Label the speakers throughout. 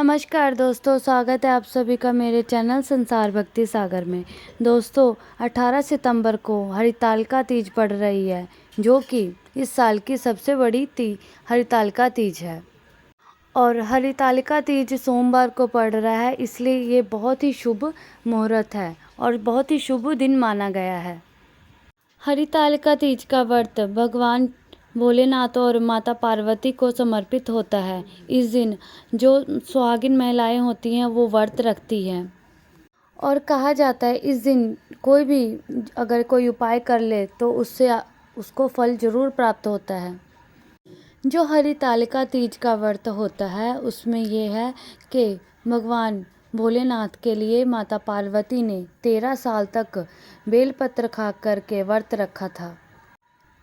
Speaker 1: नमस्कार दोस्तों, स्वागत है आप सभी का मेरे चैनल संसार भक्ति सागर में। दोस्तों, 18 सितंबर को हरितालिका तीज पड़ रही है, जो कि इस साल की सबसे बड़ी हरितालिका तीज है। और हरितालिका तीज सोमवार को पड़ रहा है, इसलिए ये बहुत ही शुभ मुहूर्त है और बहुत ही शुभ दिन माना गया है। हरितालिका तीज का व्रत भगवान भोलेनाथ और माता पार्वती को समर्पित होता है। इस दिन जो सुहागिन महिलाएं होती हैं वो व्रत रखती हैं और कहा जाता है इस दिन कोई भी अगर कोई उपाय कर ले तो उसको फल जरूर प्राप्त होता है। जो हरितालिका तीज का व्रत होता है उसमें ये है कि भगवान भोलेनाथ के लिए माता पार्वती ने 13 साल तक बेलपत्र खा कर के व्रत रखा था।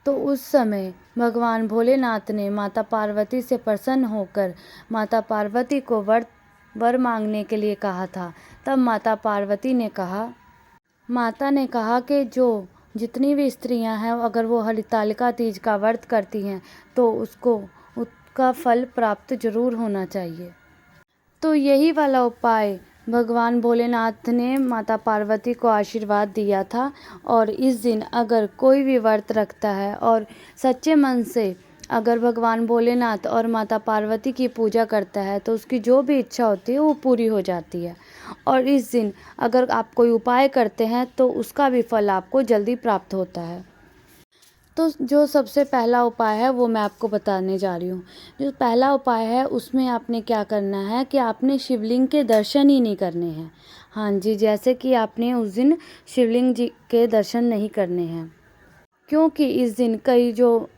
Speaker 1: तो उस समय भगवान भोलेनाथ ने माता पार्वती से प्रसन्न होकर माता पार्वती को वर मांगने के लिए कहा था। तब माता पार्वती ने कहा कि जितनी भी स्त्रियां हैं अगर वो हरितालिका तीज का व्रत करती हैं तो उसका फल प्राप्त जरूर होना चाहिए। तो यही वाला उपाय भगवान भोलेनाथ ने माता पार्वती को आशीर्वाद दिया था। और इस दिन अगर कोई भी व्रत रखता है और सच्चे मन से अगर भगवान भोलेनाथ और माता पार्वती की पूजा करता है तो उसकी जो भी इच्छा होती है वो पूरी हो जाती है। और इस दिन अगर आप कोई उपाय करते हैं तो उसका भी फल आपको जल्दी प्राप्त होता है। तो जो सबसे पहला उपाय है वो मैं आपको बताने जा रही हूँ। जो पहला उपाय है उसमें आपने क्या करना है कि आपने शिवलिंग के दर्शन ही नहीं करने हैं। हाँ जी, जैसे कि आपने उस दिन शिवलिंग जी के दर्शन नहीं करने हैं, क्योंकि इस दिन कई जो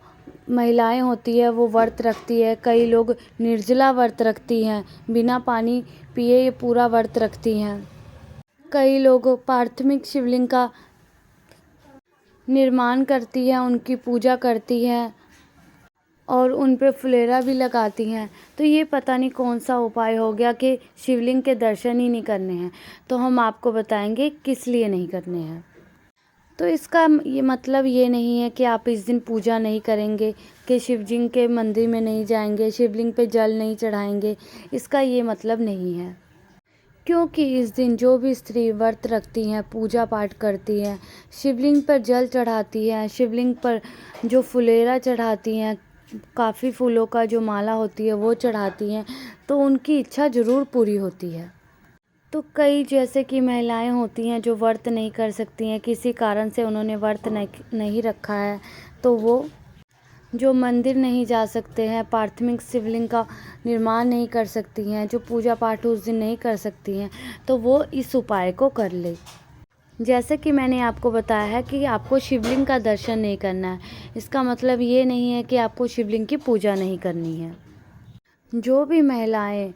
Speaker 1: महिलाएं होती है वो व्रत रखती है। कई लोग निर्जला व्रत रखती हैं, बिना पानी पिए ये पूरा व्रत रखती हैं। कई लोग प्राथमिक शिवलिंग का निर्माण करती हैं, उनकी पूजा करती हैं और उन पे फुलेरा भी लगाती हैं। तो ये पता नहीं कौन सा उपाय हो गया कि शिवलिंग के दर्शन ही नहीं करने हैं। तो हम आपको बताएंगे किस लिए नहीं करने हैं। तो इसका ये मतलब ये नहीं है कि आप इस दिन पूजा नहीं करेंगे, कि शिवलिंग के मंदिर में नहीं जाएंगे, शिवलिंग पे जल नहीं चढ़ाएंगे। इसका ये मतलब नहीं है, क्योंकि इस दिन जो भी स्त्री व्रत रखती हैं, पूजा पाठ करती हैं, शिवलिंग पर जल चढ़ाती हैं, शिवलिंग पर जो फुलेरा चढ़ाती हैं, काफ़ी फूलों का जो माला होती है वो चढ़ाती हैं, तो उनकी इच्छा ज़रूर पूरी होती है। तो कई जैसे कि महिलाएं होती हैं जो व्रत नहीं कर सकती हैं, किसी कारण से उन्होंने व्रत नहीं रखा है, तो वो जो मंदिर नहीं जा सकते हैं, प्राथमिक शिवलिंग का निर्माण नहीं कर सकती हैं, जो पूजा पाठ उस दिन नहीं कर सकती हैं, तो वो इस उपाय को कर ले। जैसे कि मैंने आपको बताया है कि आपको शिवलिंग का दर्शन नहीं करना है, इसका मतलब ये नहीं है कि आपको शिवलिंग की पूजा नहीं करनी है। जो भी महिलाएं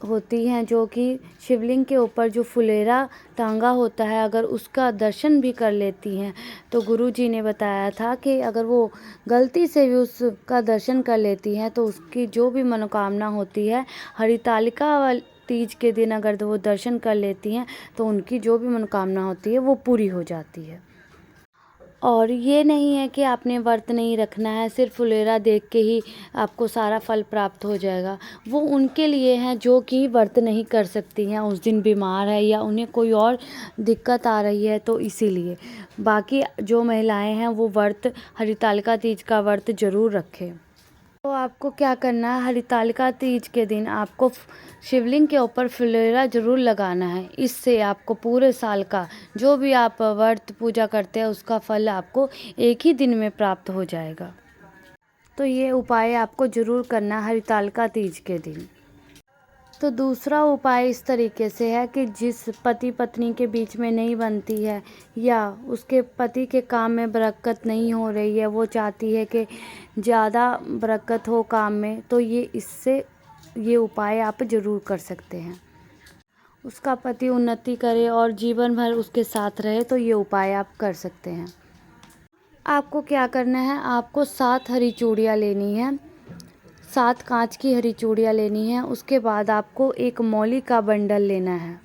Speaker 1: होती हैं जो कि शिवलिंग के ऊपर जो फुलेरा टांगा होता है अगर उसका दर्शन भी कर लेती हैं, तो गुरुजी ने बताया था कि अगर वो गलती से भी उसका दर्शन कर लेती हैं तो उसकी जो भी मनोकामना होती है, हरितालिका तीज के दिन अगर वो दर्शन कर लेती हैं तो उनकी जो भी मनोकामना होती है वो पूरी हो जाती है। और ये नहीं है कि आपने व्रत नहीं रखना है, सिर्फ फुलेरा देख के ही आपको सारा फल प्राप्त हो जाएगा। वो उनके लिए है जो कि व्रत नहीं कर सकती हैं, उस दिन बीमार है या उन्हें कोई और दिक्कत आ रही है, तो इसीलिए। बाकी जो महिलाएं हैं वो व्रत हरितालिका तीज का व्रत ज़रूर रखें। तो आपको क्या करना है, हरितालिका तीज के दिन आपको शिवलिंग के ऊपर फुलेरा ज़रूर लगाना है। इससे आपको पूरे साल का जो भी आप व्रत पूजा करते हैं उसका फल आपको एक ही दिन में प्राप्त हो जाएगा। तो ये उपाय आपको ज़रूर करना है हरितालिका तीज के दिन। तो दूसरा उपाय इस तरीके से है कि जिस पति पत्नी के बीच में नहीं बनती है या उसके पति के काम में बरकत नहीं हो रही है, वो चाहती है कि ज़्यादा बरकत हो काम में, तो ये उपाय आप ज़रूर कर सकते हैं। उसका पति उन्नति करे और जीवन भर उसके साथ रहे, तो ये उपाय आप कर सकते हैं। आपको क्या करना है, आपको 7 हरी चूड़ियाँ लेनी है, 7 कांच की हरी चूड़ियाँ लेनी है। उसके बाद आपको एक मौली का बंडल लेना है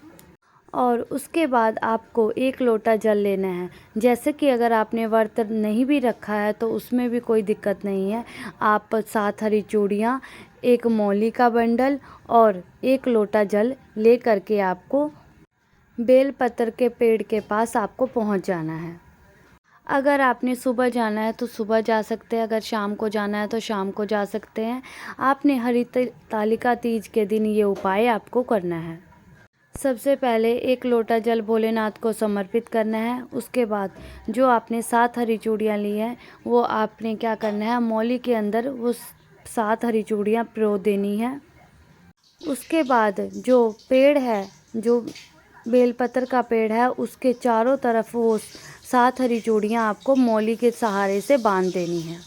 Speaker 1: और उसके बाद आपको 1 लोटा जल लेना है। जैसे कि अगर आपने व्रत नहीं भी रखा है तो उसमें भी कोई दिक्कत नहीं है। आप 7 हरी चूड़ियाँ एक मौली का बंडल और एक लोटा जल ले करके आपको बेलपत्र के पेड़ के पास आपको पहुंच जाना है। अगर आपने सुबह जाना है तो सुबह जा सकते हैं, अगर शाम को जाना है तो शाम को जा सकते हैं। आपने हरितालिका तीज के दिन ये उपाय आपको करना है। सबसे पहले एक लोटा जल भोलेनाथ को समर्पित करना है। उसके बाद जो आपने 7 हरी चूड़ियाँ ली हैं वो आपने क्या करना है, मौली के अंदर वो 7 हरी चूड़ियाँ पिरो देनी है। उसके बाद जो पेड़ है, जो बेलपत्र का पेड़ है, उसके चारों तरफ वो 7 हरी चूड़ियाँ आपको मौली के सहारे से बांध देनी है।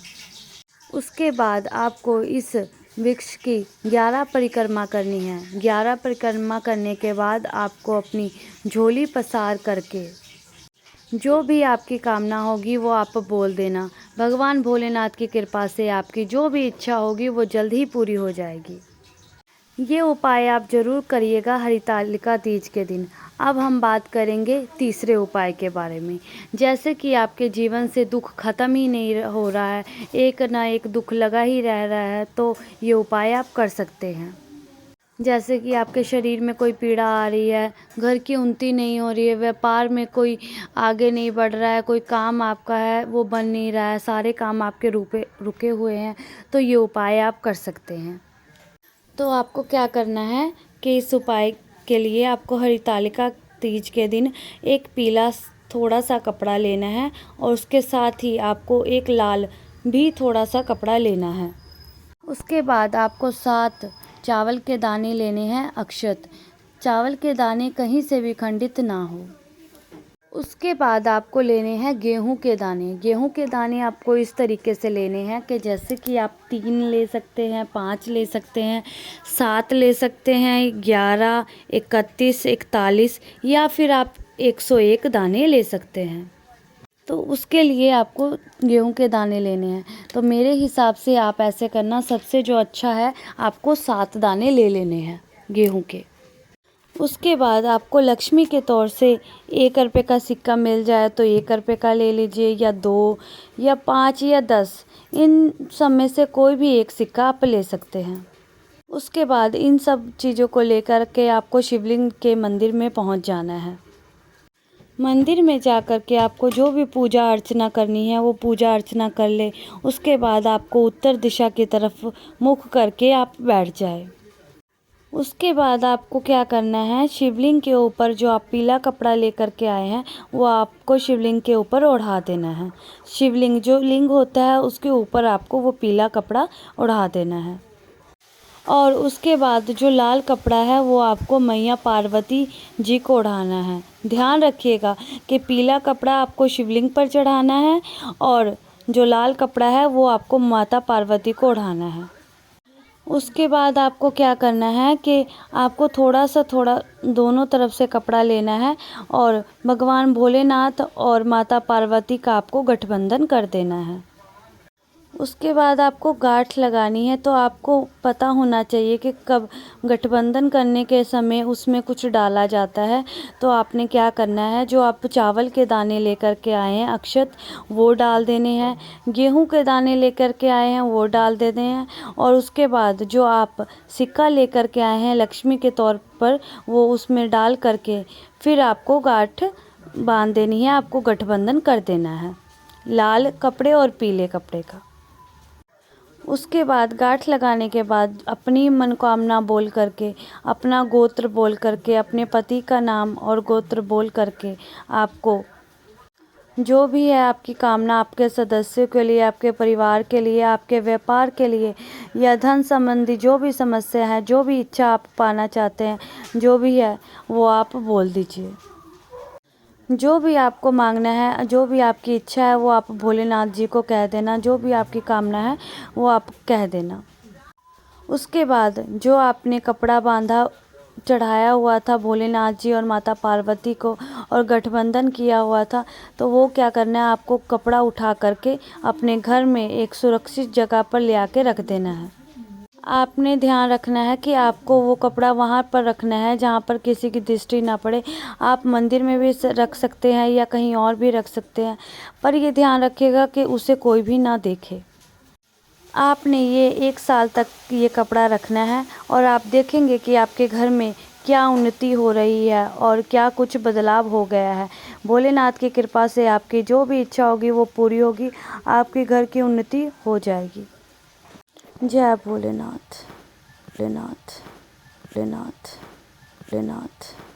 Speaker 1: उसके बाद आपको इस वृक्ष की 11 परिक्रमा करनी है। 11 परिक्रमा करने के बाद आपको अपनी झोली पसार करके जो भी आपकी कामना होगी वो आप बोल देना। भगवान भोलेनाथ की कृपा से आपकी जो भी इच्छा होगी वो जल्द ही पूरी हो जाएगी। ये उपाय आप ज़रूर करिएगा हरितालिका तीज के दिन। अब हम बात करेंगे तीसरे उपाय के बारे में। जैसे कि आपके जीवन से दुख ख़त्म ही नहीं हो रहा है, एक ना एक दुख लगा ही रह रहा है, तो ये उपाय आप कर सकते हैं। जैसे कि आपके शरीर में कोई पीड़ा आ रही है, घर की उन्नति नहीं हो रही है, व्यापार में कोई आगे नहीं बढ़ रहा है, कोई काम आपका है वो बन नहीं रहा है, सारे काम आपके रुके हुए हैं, तो ये उपाय आप कर सकते हैं। तो आपको क्या करना है कि इस उपाय के लिए आपको हरितालिका तीज के दिन एक पीला थोड़ा सा कपड़ा लेना है और उसके साथ ही आपको एक लाल भी थोड़ा सा कपड़ा लेना है। उसके बाद आपको 7 चावल के दाने लेने हैं, अक्षत। चावल के दाने कहीं से भी खंडित ना हो। उसके बाद आपको लेने हैं गेहूं के दाने। गेहूं के दाने आपको इस तरीके से लेने हैं कि जैसे कि आप 3 ले सकते हैं, 5 ले सकते हैं, 7 ले सकते हैं, 11, 31, 41 या फिर आप 101 दाने ले सकते हैं। तो उसके लिए आपको गेहूं के दाने लेने हैं। तो मेरे हिसाब से आप ऐसे करना, सबसे जो अच्छा है आपको 7 दाने ले लेने हैं गेहूं के। उसके बाद आपको लक्ष्मी के तौर से 1 रुपये का सिक्का मिल जाए तो 1 रुपये का ले लीजिए, या 2 या 5 या 10, इन सब में से कोई भी एक सिक्का आप ले सकते हैं। उसके बाद इन सब चीज़ों को लेकर के आपको शिवलिंग के मंदिर में पहुंच जाना है। मंदिर में जा कर के आपको जो भी पूजा अर्चना करनी है वो पूजा अर्चना कर ले। उसके बाद आपको उत्तर दिशा की तरफ मुख करके आप बैठ जाए। उसके बाद आपको क्या करना है, शिवलिंग के ऊपर जो आप पीला कपड़ा लेकर के आए हैं वो आपको शिवलिंग के ऊपर ओढ़ा देना है। शिवलिंग जो लिंग होता है उसके ऊपर आपको वो पीला कपड़ा ओढ़ा देना है। और उसके बाद जो लाल कपड़ा है वो आपको मैया पार्वती जी को ओढ़ाना है। ध्यान रखिएगा कि पीला कपड़ा आपको शिवलिंग पर चढ़ाना है और जो लाल कपड़ा है वो आपको माता पार्वती को ओढ़ाना है। उसके बाद आपको क्या करना है कि आपको थोड़ा दोनों तरफ से कपड़ा लेना है और भगवान भोलेनाथ और माता पार्वती का आपको गठबंधन कर देना है। उसके बाद आपको गांठ लगानी है। तो आपको पता होना चाहिए कि कब गठबंधन करने के समय उसमें कुछ डाला जाता है। तो आपने क्या करना है, जो आप चावल के दाने लेकर के आए हैं अक्षत, वो डाल देने हैं। गेहूं के दाने लेकर के आए हैं वो डाल देने हैं। और उसके बाद जो आप सिक्का लेकर के आए हैं लक्ष्मी के तौर पर, वो उसमें डाल करके फिर आपको गांठ बांध देनी है। आपको गठबंधन कर देना है लाल कपड़े और पीले कपड़े का। उसके बाद गांठ लगाने के बाद अपनी मनोकामना बोल करके, अपना गोत्र बोल करके, अपने पति का नाम और गोत्र बोल करके आपको जो भी है आपकी कामना, आपके सदस्यों के लिए, आपके परिवार के लिए, आपके व्यापार के लिए या धन संबंधी जो भी समस्या है, जो भी इच्छा आप पाना चाहते हैं, जो भी है वो आप बोल दीजिए। जो भी आपको मांगना है, जो भी आपकी इच्छा है वो आप भोलेनाथ जी को कह देना। जो भी आपकी कामना है वो आप कह देना। उसके बाद जो आपने कपड़ा बांधा चढ़ाया हुआ था भोलेनाथ जी और माता पार्वती को और गठबंधन किया हुआ था, तो वो क्या करना है, आपको कपड़ा उठा करके अपने घर में एक सुरक्षित जगह पर ले आके रख देना है। आपने ध्यान रखना है कि आपको वो कपड़ा वहाँ पर रखना है जहाँ पर किसी की दृष्टि ना पड़े। आप मंदिर में भी रख सकते हैं या कहीं और भी रख सकते हैं, पर ये ध्यान रखिएगा कि उसे कोई भी ना देखे। आपने ये 1 साल तक ये कपड़ा रखना है और आप देखेंगे कि आपके घर में क्या उन्नति हो रही है और क्या कुछ बदलाव हो गया है। भोलेनाथ की कृपा से आपकी जो भी इच्छा होगी वो पूरी होगी, आपके घर की उन्नति हो जाएगी। जय भोलेनाथ, भोलेनाथ, भोलेनाथ, भोलेनाथ।